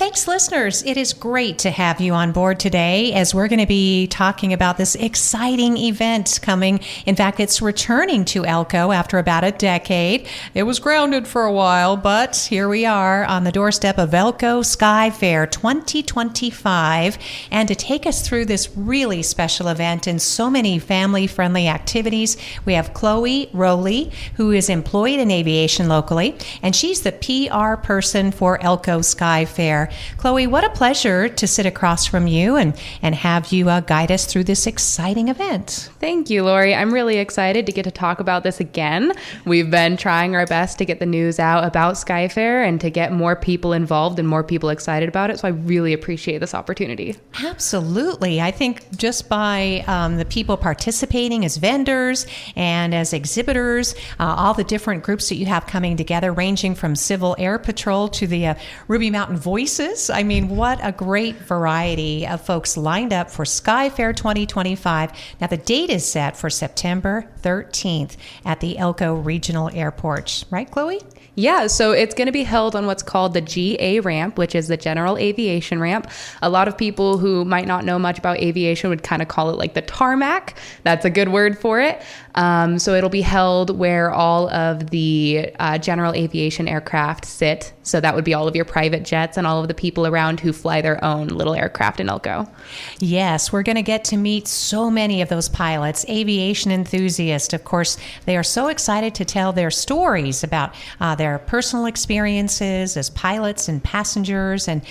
Thanks, listeners. It is great to have you on board today as we're going to be talking about this exciting event coming. In fact, it's returning to Elko after about a decade. It was grounded for a while, but here we are on the doorstep of Elko Skyfair 2025. And to take us through this really special event and so many family-friendly activities, we have Kholee Rowley, who is employed in aviation locally, and she's the PR person for Elko Skyfair. Kholee, what a pleasure to sit across from you and have you guide us through this exciting event. Thank you, Lori. I'm really excited to get to talk about this again. We've been trying our best to get the news out about Skyfair and to get more people involved and more people excited about it. So I really appreciate this opportunity. Absolutely. I think just by the people participating as vendors and as exhibitors, all the different groups that you have coming together, ranging from Civil Air Patrol to the Ruby Mountain Voices. I mean, what a great variety of folks lined up for Skyfair 2025. Now, the date is set for September 13th at the Elko Regional Airport. Right, Kholee? Yeah, so it's going to be held on what's called the GA ramp, which is the general aviation ramp. A lot of people who might not know much about aviation would kind of call it like the tarmac. That's a good word for it. So it'll be held where all of the general aviation aircraft sit. So that would be all of your private jets and all of the people around who fly their own little aircraft in Elko. Yes, we're going to get to meet so many of those pilots, aviation enthusiasts. Of course, they are so excited to tell their stories about their personal experiences as pilots and passengers and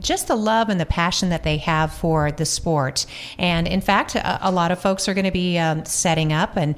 just the love and the passion that they have for the sport. And in fact, a lot of folks are going to be setting up and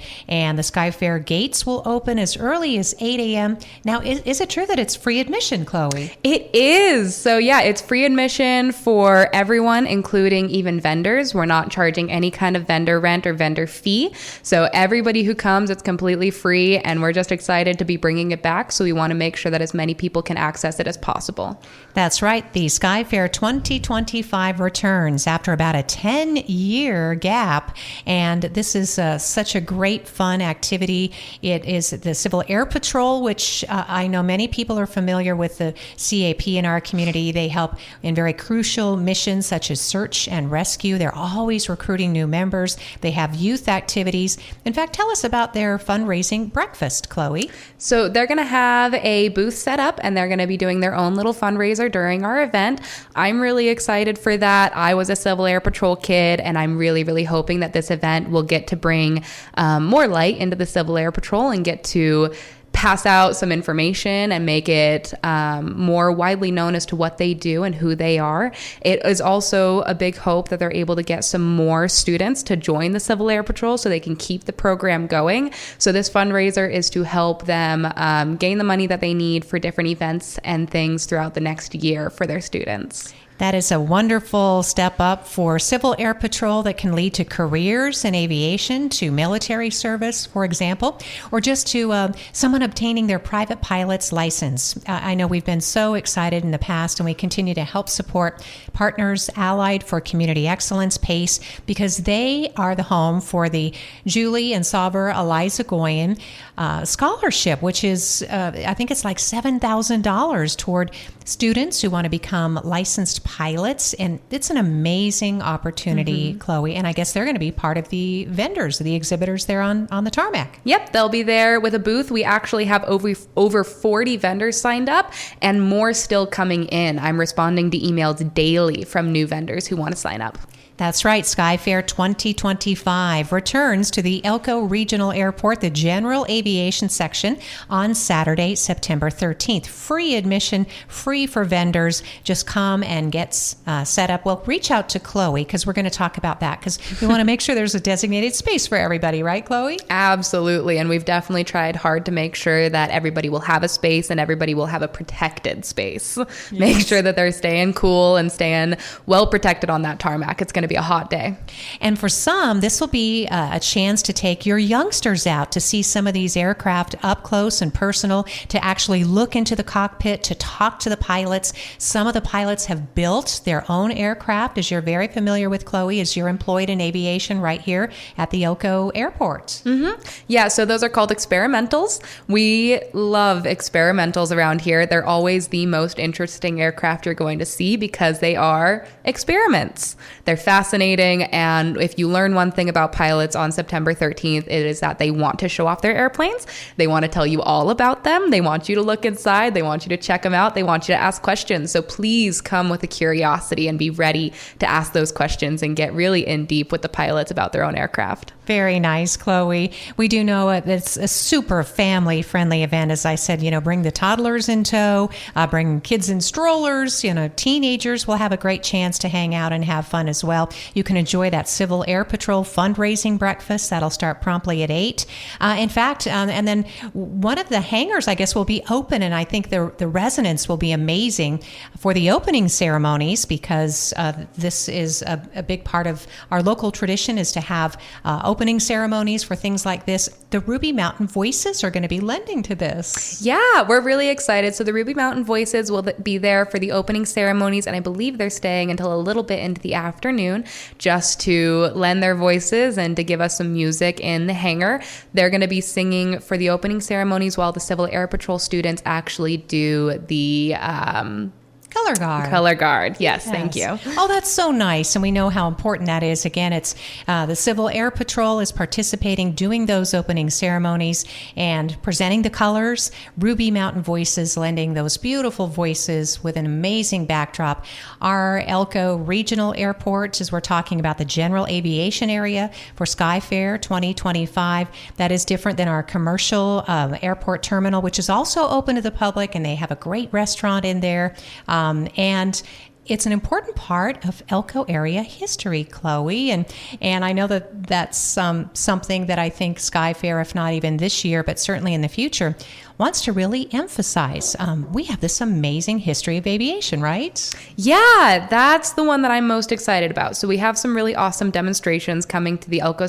the Skyfair gates will open as early as 8 a.m. Now, is it true that it's free admission, Kholee? It is. So yeah, it's free admission for everyone, including even vendors. We're not charging any kind of vendor rent or vendor fee. So everybody who comes, it's completely free, and we're just excited to be bringing it back. So we want to make sure that as many people can access it as possible. That's right. The Skyfair 2025 returns after about a 10-year gap, and this is such a great, fun activity. It is the Civil Air Patrol, which I know many people are familiar with the CAP in our community. They help in very crucial missions such as search and rescue. They're always recruiting new members. They have youth activities. In fact, tell us about their fundraising breakfast, Kholee. So they're going to have a booth set up, and they're going to be doing their own little fundraiser during our event. I'm really excited for that. I was a Civil Air Patrol kid, and I'm really, really hoping that this event will get to bring more light into the Civil Air Patrol and get to pass out some information and make it more widely known as to what they do and who they are. It is also a big hope that they're able to get some more students to join the Civil Air Patrol so they can keep the program going. So this fundraiser is to help them gain the money that they need for different events and things throughout the next year for their students. That is a wonderful step up for Civil Air Patrol that can lead to careers in aviation, to military service, for example, or just to someone obtaining their private pilot's license. I know we've been so excited in the past, and we continue to help support Partners Allied for Community Excellence, PACE, because they are the home for the Julie and Salver Eliza Goyen scholarship, which is, I think it's like $7,000 toward students who want to become licensed pilots. And it's an amazing opportunity, Kholee. And I guess they're going to be part of the vendors, the exhibitors there on the tarmac. Yep, they'll be there with a booth. We actually have over 40 vendors signed up and more still coming in. I'm responding to emails daily from new vendors who want to sign up. That's right. Skyfair 2025 returns to the Elko Regional Airport, the general aviation section, on Saturday, September 13th. Free admission, free for vendors. Just come and get set up. Well, reach out to Kholee because we're going to talk about that because we want to make sure there's a designated space for everybody, right, Kholee? Absolutely. And we've definitely tried hard to make sure that everybody will have a space and everybody will have a protected space. Yes. Make sure that they're staying cool and staying well protected on that tarmac. It's going to be a hot day. And for some, this will be a chance to take your youngsters out to see some of these aircraft up close and personal, to actually look into the cockpit, to talk to the pilots. Some of the pilots have built their own aircraft, as you're very familiar with, Kholee, as you're employed in aviation right here at the Elko Airport. Yeah, so those are called experimentals. We love experimentals around here. They're always the most interesting aircraft you're going to see because they are experiments. They're fascinating, and if you learn one thing about pilots on September 13th, it is that they want to show off their airplanes. They want to tell you all about them. They want you to look inside. They want you to check them out. They want you to ask questions. So please come with a curiosity and be ready to ask those questions and get really in deep with the pilots about their own aircraft. Very nice, Kholee. We do know it's a super family-friendly event. As I said, bring the toddlers in tow, bring kids in strollers, teenagers will have a great chance to hang out and have fun as well. You can enjoy that Civil Air Patrol fundraising breakfast. That'll start promptly at 8. In fact, and then one of the hangars, I guess, will be open, and I think the residents will be amazing for the opening ceremonies because this is a big part of our local tradition is to have opening ceremonies for things like this. The Ruby Mountain Voices are going to be lending to this. Yeah, we're really excited. So the Ruby Mountain Voices will be there for the opening ceremonies, and I believe they're staying until a little bit into the afternoon just to lend their voices and to give us some music in the hangar. They're going to be singing for the opening ceremonies while the Civil Air Patrol students actually do the Color Guard. Color Guard. Yes, thank you. Oh, that's so nice. And we know how important that is. Again, it's the Civil Air Patrol is participating, doing those opening ceremonies and presenting the colors. Ruby Mountain Voices lending those beautiful voices with an amazing backdrop. Our Elko Regional Airport, as we're talking about the general aviation area for Skyfair 2025, that is different than our commercial airport terminal, which is also open to the public, and they have a great restaurant in there. And it's an important part of Elko area history, Kholee. And I know that that's something that I think Skyfair, if not even this year, but certainly in the future, wants to really emphasize. We have this amazing history of aviation, right? Yeah, that's the one that I'm most excited about. So we have some really awesome demonstrations coming to the Elko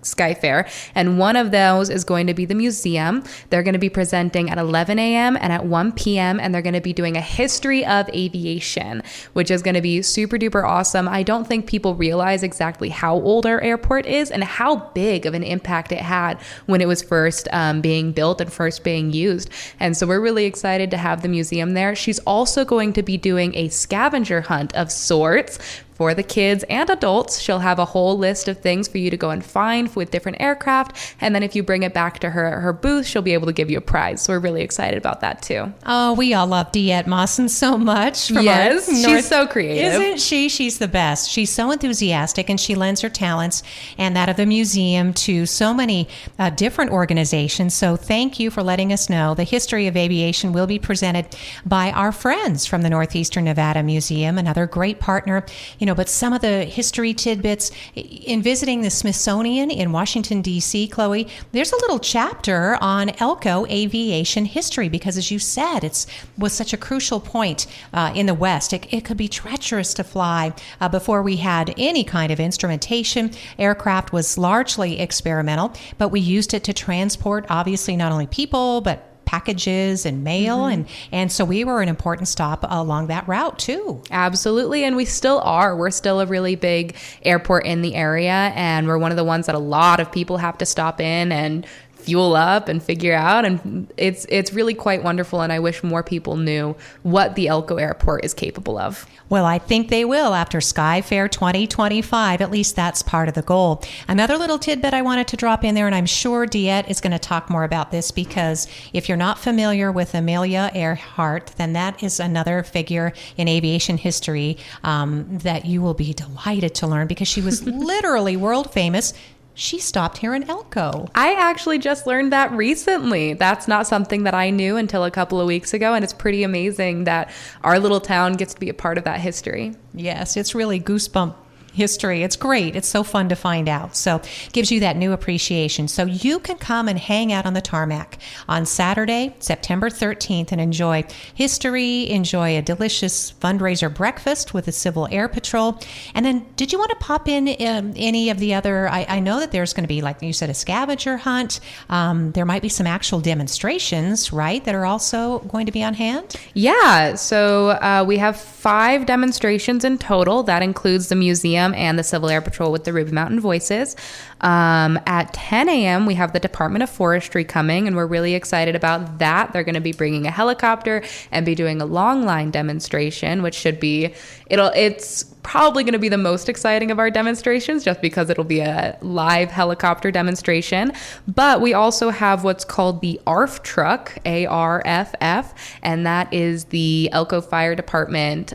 Skyfair, and one of those is going to be the museum. They're going to be presenting at 11 a.m. and at 1 p.m. and they're going to be doing a history of aviation, which is going to be super duper awesome. I don't think people realize exactly how old our airport is and how big of an impact it had when it was first being built and first being used. And so we're really excited to have the museum there. She's also going to be doing a scavenger hunt of sorts for the kids and adults. She'll have a whole list of things for you to go and find with different aircraft. And then if you bring it back to her booth, she'll be able to give you a prize. So we're really excited about that too. Oh, we all love Diet Mawson so much. Yes, she's so creative. Isn't she? She's the best. She's so enthusiastic, and she lends her talents and that of the museum to so many different organizations. So thank you for letting us know. The history of aviation will be presented by our friends from the Northeastern Nevada Museum, another great partner. But some of the history tidbits in visiting the Smithsonian in Washington, D.C., Kholee, there's a little chapter on Elko aviation history because, as you said, it was such a crucial point in the West. It could be treacherous to fly before we had any kind of instrumentation. Aircraft was largely experimental, but we used it to transport, obviously, not only people, but packages and mail. And so we were an important stop along that route too. Absolutely. And we still are. We're still a really big airport in the area. And we're one of the ones that a lot of people have to stop in and fuel up and figure out. And it's really quite wonderful. And I wish more people knew what the Elko Airport is capable of. Well, I think they will after Skyfair 2025. At least that's part of the goal. Another little tidbit I wanted to drop in there, and I'm sure Diet is going to talk more about this, because if you're not familiar with Amelia Earhart, then that is another figure in aviation history that you will be delighted to learn, because she was literally world famous. She stopped here in Elko. I actually just learned that recently. That's not something that I knew until a couple of weeks ago, and it's pretty amazing that our little town gets to be a part of that history. Yes, it's really goosebump history. It's great. It's so fun to find out. So gives you that new appreciation. So you can come and hang out on the tarmac on Saturday, September 13th, and enjoy history, enjoy a delicious fundraiser breakfast with the Civil Air Patrol. And then did you want to pop in any of the other, I know that there's going to be, like you said, a scavenger hunt. There might be some actual demonstrations, right, that are also going to be on hand? Yeah, so we have 5 demonstrations in total. That includes the museum and the Civil Air Patrol with the Ruby Mountain Voices. At 10 a.m., we have the Department of Forestry coming, and we're really excited about that. They're going to be bringing a helicopter and be doing a long line demonstration, which should be, it's probably going to be the most exciting of our demonstrations just because it'll be a live helicopter demonstration. But we also have what's called the ARF truck, ARFF, and that is the Elko Fire Department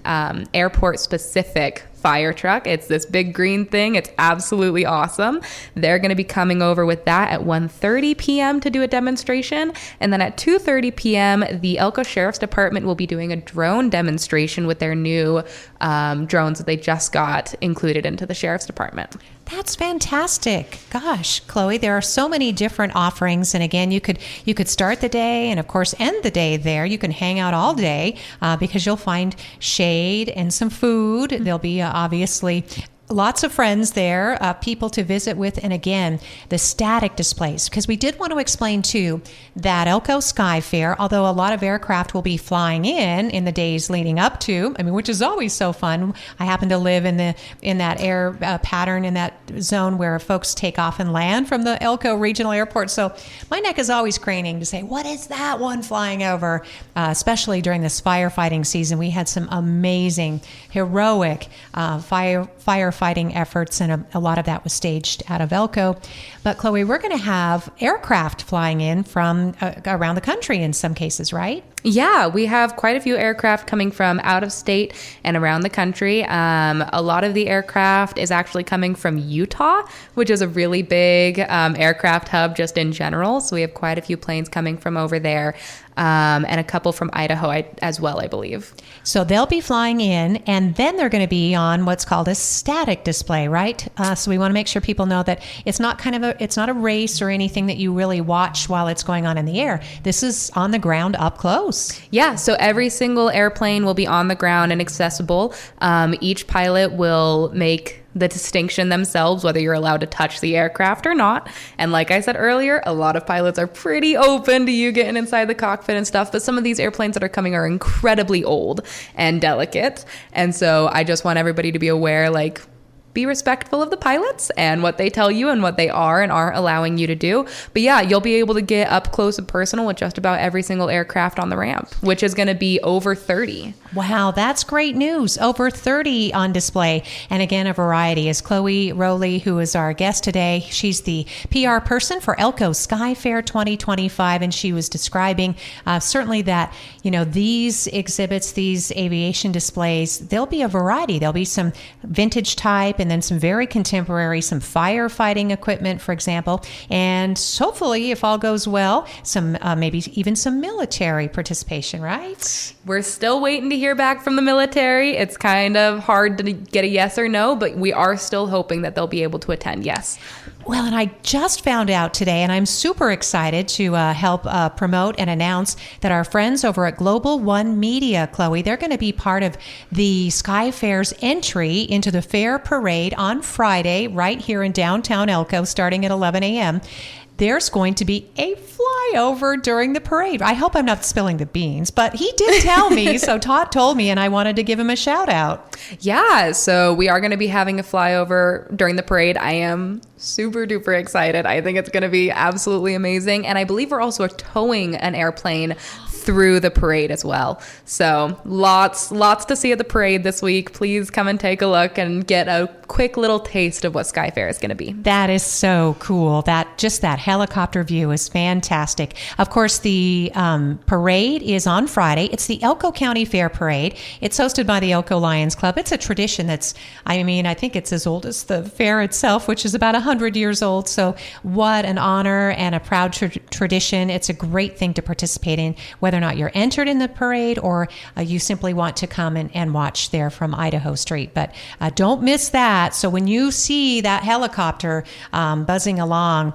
airport specific fire truck. It's this big green thing. It's absolutely awesome. They're going to be coming over with that at 1:30 p.m. to do a demonstration. And then at 2:30 p.m., the Elko Sheriff's Department will be doing a drone demonstration with their new drones that they just got included into the Sheriff's Department. That's fantastic. Gosh, Chloe, there are so many different offerings. And again, you could start the day and, of course, end the day there. You can hang out all day because you'll find shade and some food. There'll be obviously lots of friends there, people to visit with, and again, the static displays. Because we did want to explain, too, that Elko Skyfair, although a lot of aircraft will be flying in the days leading up to, which is always so fun. I happen to live in that air pattern, in that zone where folks take off and land from the Elko Regional Airport. So my neck is always craning to say, what is that one flying over? Especially during this firefighting season, we had some amazing, heroic firefighting efforts, and a lot of that was staged out of Elko. But Chloe, we're going to have aircraft flying in from around the country in some cases, right? Yeah, we have quite a few aircraft coming from out of state and around the country. A lot of the aircraft is actually coming from Utah, which is a really big aircraft hub just in general. So we have quite a few planes coming from over there. And a couple from Idaho as well, I believe. So they'll be flying in, and then they're going to be on what's called a static display, right? So we want to make sure people know that it's not it's not a race or anything that you really watch while it's going on in the air. This is on the ground up close. Yeah, so every single airplane will be on the ground and accessible. Each pilot will make the distinction themselves, whether you're allowed to touch the aircraft or not. And like I said earlier, a lot of pilots are pretty open to you getting inside the cockpit and stuff, but some of these airplanes that are coming are incredibly old and delicate. And so I just want everybody to be aware, be respectful of the pilots and what they tell you and what they are and aren't allowing you to do. But yeah, you'll be able to get up close and personal with just about every single aircraft on the ramp, which is going to be over 30. Wow, that's great news. Over 30 on display. And again, a variety. Is Kholee Rowley, who is our guest today. She's the PR person for Elko Skyfair 2025. And she was describing certainly that, these exhibits, these aviation displays, there'll be a variety. There'll be some vintage type and then some very contemporary, some firefighting equipment, for example. And hopefully, if all goes well, some maybe even some military participation, right? We're still waiting to hear back from the military. It's kind of hard to get a yes or no, but we are still hoping that they'll be able to attend, yes. Well, and I just found out today, and I'm super excited to help promote and announce that our friends over at Global One Media, Chloe, they're going to be part of the Skyfair's entry into the Fair Parade on Friday, right here in downtown Elko, starting at 11 a.m. There's going to be a flyover during the parade. I hope I'm not spilling the beans, but he did tell me. So Todd told me, and I wanted to give him a shout out. Yeah, so we are going to be having a flyover during the parade. I am super duper excited. I think it's going to be absolutely amazing. And I believe we're also towing an airplane through the parade as well. So lots to see at the parade this week. Please come and take a look and get a quick little taste of what Skyfair is going to be. That is so cool. That helicopter view is fantastic. Of course, the parade is on Friday. It's the Elko County Fair Parade. It's hosted by the Elko Lions Club. It's a tradition I think it's as old as the fair itself, which is about 100 years old. So what an honor and a proud tradition. It's a great thing to participate in, whether whether or not you're entered in the parade or you simply want to come and watch there from Idaho Street. But don't miss that. So when you see that helicopter buzzing along,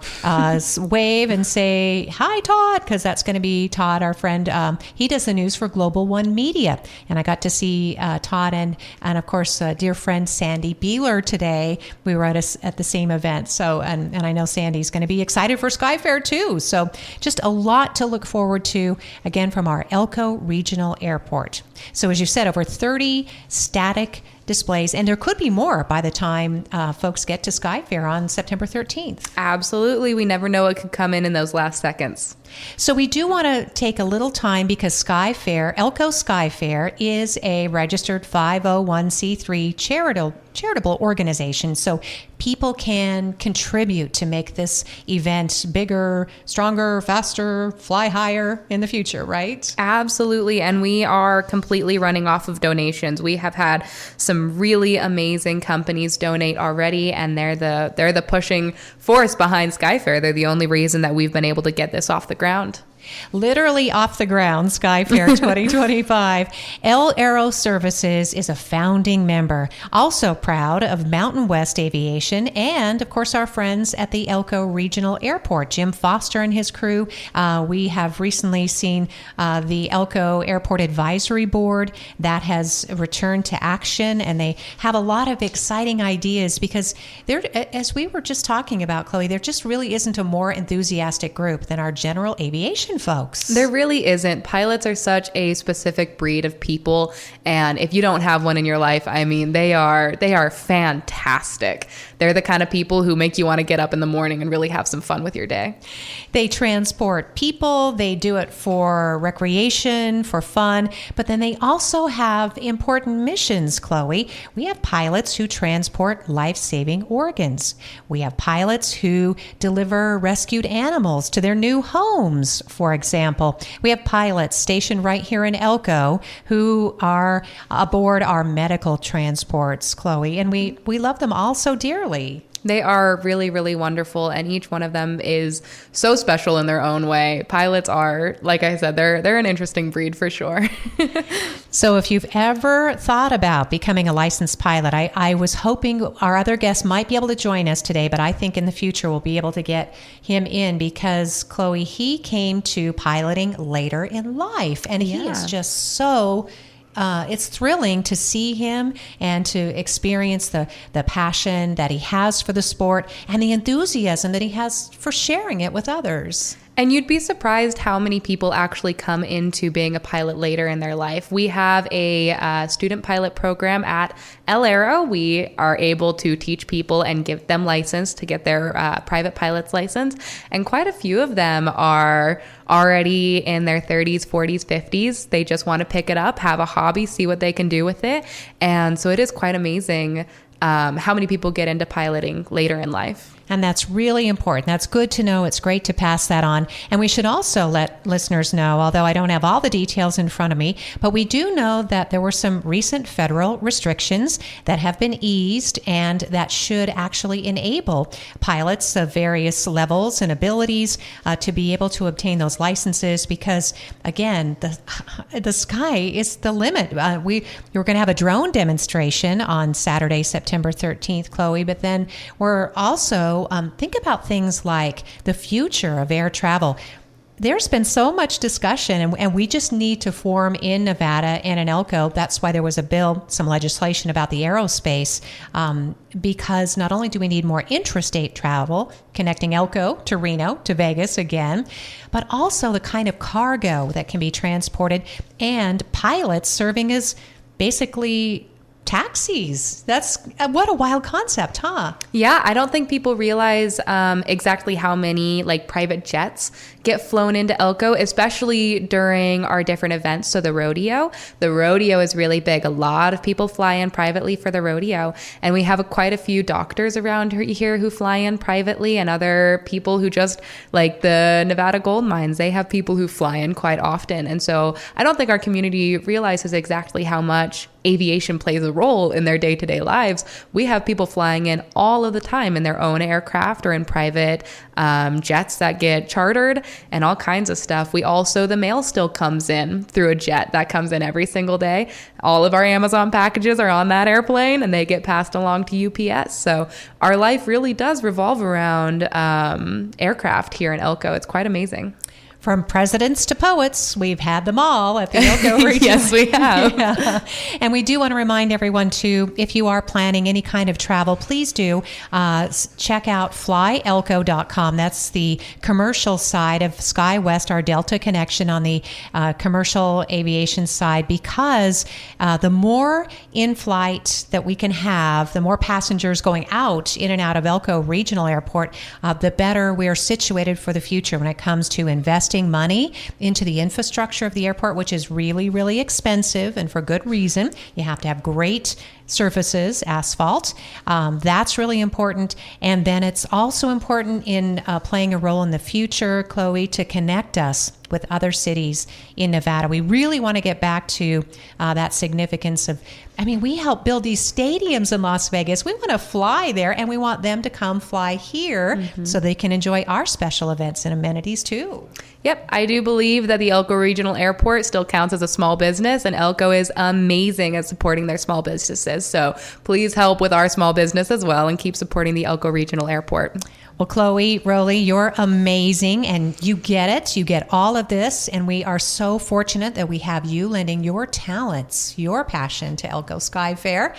wave and say, "Hi, Todd," because that's going to be Todd, our friend. He does the news for Global One Media. And I got to see Todd and of course, dear friend Sandy Beeler today. We were at the same event. So, and I know Sandy's going to be excited for Skyfair too. So just a lot to look forward to, again, from our Elko Regional Airport. So as you said, over 30 static displays, and there could be more by the time folks get to Skyfair on September 13th. Absolutely. We never know what could come in those last seconds. So we do want to take a little time because Skyfair, Elko Skyfair, is a registered 501c3 charitable organization. So people can contribute to make this event bigger, stronger, faster, fly higher in the future, right? Absolutely. And we are completely running off of donations. We have had some really amazing companies donate already, and they're the pushing force behind Skyfair. They're the only reason that we've been able to get this off the ground. Literally off the ground, Skyfair 2025. El Aero Services is a founding member, also proud of Mountain West Aviation and, of course, our friends at the Elko Regional Airport, Jim Foster and his crew. We have recently seen the Elko Airport Advisory Board that has returned to action, and they have a lot of exciting ideas because there, as we were just talking about, Chloe, there just really isn't a more enthusiastic group than our general aviation folks. There really isn't. Pilots are such a specific breed of people, and if you don't have one in your life, I mean, they are fantastic. They're the kind of people who make you want to get up in the morning and really have some fun with your day. They transport people, they do it for recreation, for fun, but then they also have important missions, Chloe. We have pilots who transport life-saving organs. We have pilots who deliver rescued animals to their new homes, for example. We have pilots stationed right here in Elko who are aboard our medical transports, Chloe, and we love them all so dearly. They are really, really wonderful, and each one of them is so special in their own way. Pilots are, like I said, they're an interesting breed for sure. So if you've ever thought about becoming a licensed pilot, I was hoping our other guest might be able to join us today, but I think in the future we'll be able to get him in because, Chloe, he came to piloting later in life, and he is just so... it's thrilling to see him and to experience the passion that he has for the sport and the enthusiasm that he has for sharing it with others. And you'd be surprised how many people actually come into being a pilot later in their life. We have a student pilot program at El Aero. We are able to teach people and give them license to get their private pilot's license. And quite a few of them are already in their 30s, 40s, 50s. They just want to pick it up, have a hobby, see what they can do with it. And so it is quite amazing how many people get into piloting later in life. And that's really important. That's good to know. It's great to pass that on. And we should also let listeners know, although I don't have all the details in front of me, but we do know that there were some recent federal restrictions that have been eased and that should actually enable pilots of various levels and abilities to be able to obtain those licenses because, again, the sky is the limit. We're going to have a drone demonstration on Saturday, September 13th, Chloe, but then we're also think about things like the future of air travel. There's been so much discussion, and we just need to form in Nevada and in Elko. That's why there was a bill, some legislation about the aerospace, because not only do we need more intrastate travel, connecting Elko to Reno to Vegas again, but also the kind of cargo that can be transported and pilots serving as basically taxis. That's what a wild concept, huh? Yeah, I don't think people realize exactly how many private jets get flown into Elko, especially during our different events. So the rodeo is really big. A lot of people fly in privately for the rodeo, and we have quite a few doctors around here who fly in privately, and other people who just like the Nevada gold mines. They have people who fly in quite often, and so I don't think our community realizes exactly how much aviation plays a role in their day-to-day lives. We have people flying in all of the time in their own aircraft or in private jets that get chartered and all kinds of stuff. We also, the mail still comes in through a jet that comes in every single day. All of our Amazon packages are on that airplane and they get passed along to UPS. So our life really does revolve around aircraft here in Elko. It's quite amazing. From presidents to poets, we've had them all at the Elko region. Yes, we have. Yeah. And we do want to remind everyone, too, if you are planning any kind of travel, please do check out flyelko.com. That's the commercial side of SkyWest, our Delta connection on the commercial aviation side, because the more in-flight that we can have, the more passengers going out, in and out of Elko Regional Airport, the better we are situated for the future when it comes to investing money into the infrastructure of the airport, which is really, really expensive, and for good reason. You have to have great surfaces, asphalt. That's really important. And then it's also important in playing a role in the future, Kholee, to connect us with other cities in Nevada. We really want to get back to that significance of, we help build these stadiums in Las Vegas. We want to fly there, and we want them to come fly here so they can enjoy our special events and amenities too. Yep, I do believe that the Elko Regional Airport still counts as a small business, and Elko is amazing at supporting their small businesses. So please help with our small business as well and keep supporting the Elko Regional Airport. Well, Kholee Rowley, you're amazing, and you get it. You get all of this, and we are so fortunate that we have you lending your talents, your passion to Elko Skyfair.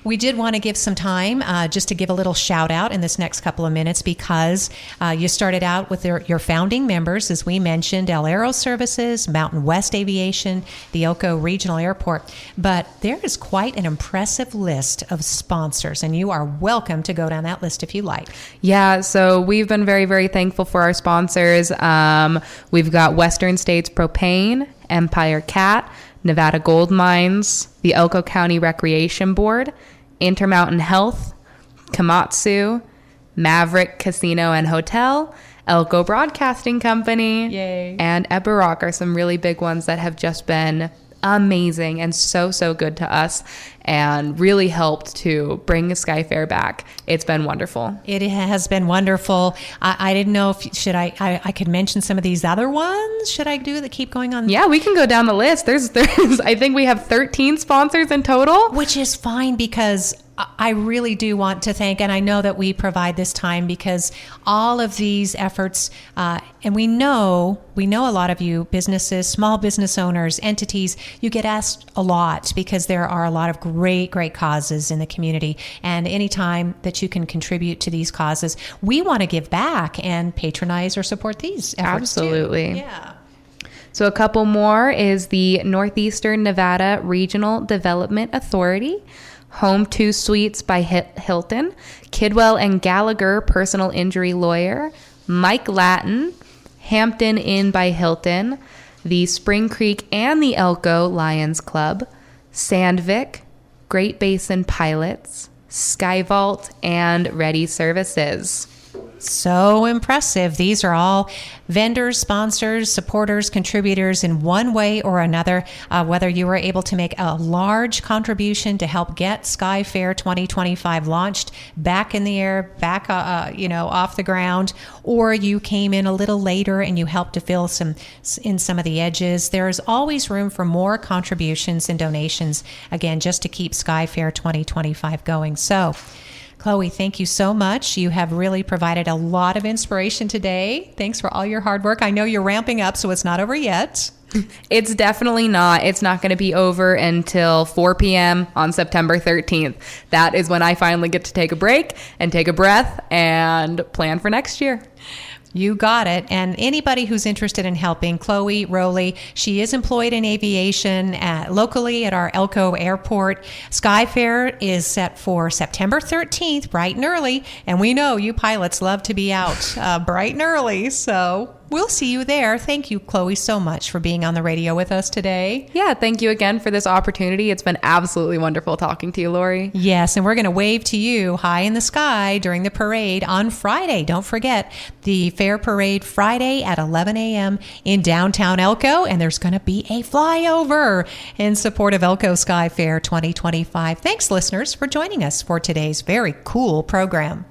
We did want to give some time just to give a little shout out in this next couple of minutes, because you started out with your founding members, as we mentioned, El Aero Services, Mountain West Aviation, the Elko Regional Airport. But there is quite an impressive list of sponsors, and you are welcome to go down that list if you like. Yeah, so we've been very, very thankful for our sponsors. We've got Western States Propane, Empire Cat, Nevada Gold Mines, the Elko County Recreation Board, Intermountain Health, Komatsu, Maverick Casino and Hotel, Elko Broadcasting Company, Yay. And Eberrock are some really big ones that have just been amazing and so good to us and really helped to bring Skyfair back. It's been wonderful. It has been wonderful. I didn't know if I could mention some of these other ones. Should I do that? Keep going on? Yeah, we can go down the list. There's I think we have 13 sponsors in total, which is fine, because I really do want to thank, and I know that we provide this time because all of these efforts, and we know a lot of you businesses, small business owners, entities, you get asked a lot because there are a lot of great causes in the community. And anytime that you can contribute to these causes, we want to give back and patronize or support these efforts. Absolutely. Too. Yeah. So a couple more is the Northeastern Nevada Regional Development Authority, Home 2 Suites by Hilton, Kidwell and Gallagher Personal Injury Lawyer, Mike Latin, Hampton Inn by Hilton, the Spring Creek and the Elko Lions Club, Sandvik, Great Basin Pilots, Skyvault, and Ready Services. So impressive. These are all vendors, sponsors, supporters, contributors in one way or another, whether you were able to make a large contribution to help get Skyfair 2025 launched back in the air, back off the ground, or you came in a little later and you helped to fill some of the edges. There is always room for more contributions and donations, again, just to keep Skyfair 2025 going. So, Kholee, thank you so much. You have really provided a lot of inspiration today. Thanks for all your hard work. I know you're ramping up, so it's not over yet. It's definitely not. It's not going to be over until 4 p.m. on September 13th. That is when I finally get to take a break and take a breath and plan for next year. You got it. And anybody who's interested in helping, Kholee Rowley, she is employed in aviation locally at our Elko Airport. Skyfair is set for September 13th, bright and early. And we know you pilots love to be out bright and early. So We'll see you there. Thank you, Chloe, so much for being on the radio with us today. Yeah, thank you again for this opportunity. It's been absolutely wonderful talking to you, Lori. Yes, and we're going to wave to you high in the sky during the parade on Friday. Don't forget the Fair Parade Friday at 11 a.m. in downtown Elko, and there's going to be a flyover in support of Elko Skyfair 2025. Thanks, listeners, for joining us for today's very cool program.